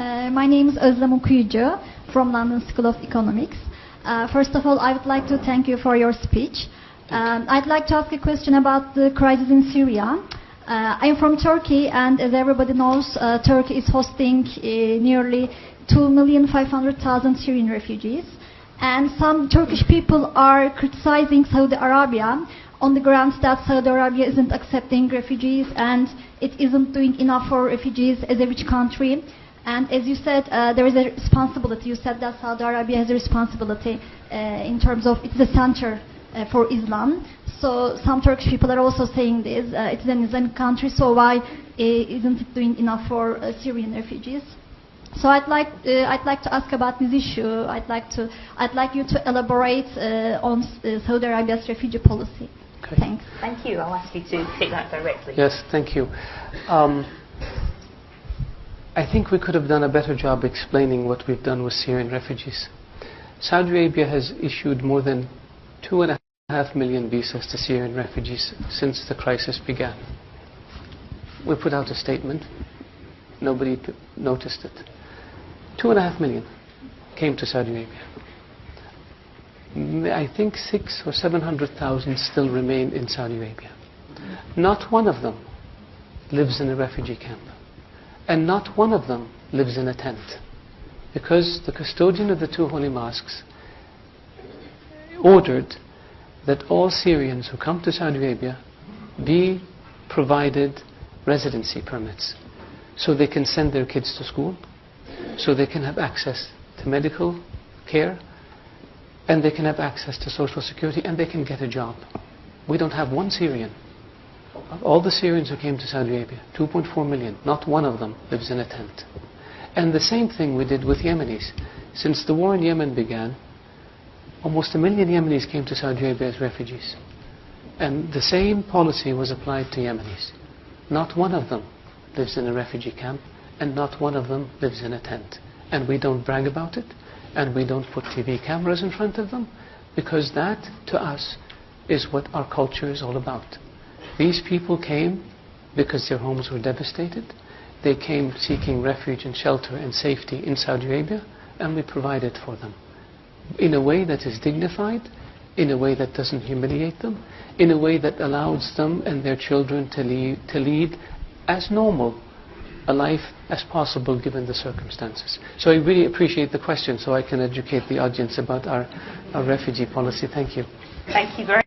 My name is Özlem Okuyucu from London School of Economics. First of all, I would like to thank you for your speech. I'd like to ask a question about the crisis in Syria. I'm from Turkey, and as everybody knows, Turkey is hosting nearly 2,500,000 Syrian refugees. And some Turkish people are criticizing Saudi Arabia on the grounds that Saudi Arabia isn't accepting refugees and it isn't doing enough for refugees as a rich country. And as you said, there is a responsibility. You said that Saudi Arabia has a responsibility in terms of it's the center for Islam. So some Turkish people are also saying this. It's an Islamic country, so why isn't it doing enough for Syrian refugees? So I'd like to ask about this issue. I'd like you to elaborate on Saudi Arabia's refugee policy. Okay. Thanks. Thank you. I'll ask you to take that directly. Yes, thank you. I think we could have done a better job explaining what we've done with Syrian refugees. Saudi Arabia has issued more than 2.5 million visas to Syrian refugees since the crisis began. We put out a statement. Nobody noticed it. 2.5 million came to Saudi Arabia. I think 600,000 or 700,000 still remain in Saudi Arabia. Not one of them lives in a refugee camp. And not one of them lives in a tent. Because the custodian of the two holy mosques ordered that all Syrians who come to Saudi Arabia be provided residency permits so they can send their kids to school, so they can have access to medical care, and they can have access to social security, and they can get a job. We don't have one Syrian. Of all the Syrians who came to Saudi Arabia, 2.4 million, not one of them lives in a tent. And the same thing we did with Yemenis. Since the war in Yemen began, almost 1 million Yemenis came to Saudi Arabia as refugees. And the same policy was applied to Yemenis. Not one of them lives in a refugee camp, and not one of them lives in a tent. And we don't brag about it, and we don't put TV cameras in front of them, because that, to us, is what our culture is all about. These people came because their homes were devastated. They came seeking refuge and shelter and safety in Saudi Arabia, and we provided for them in a way that is dignified, in a way that doesn't humiliate them, in a way that allows them and their children to lead as normal a life as possible given the circumstances. So I really appreciate the question, so I can educate the audience about our refugee policy. Thank you. Thank you very much.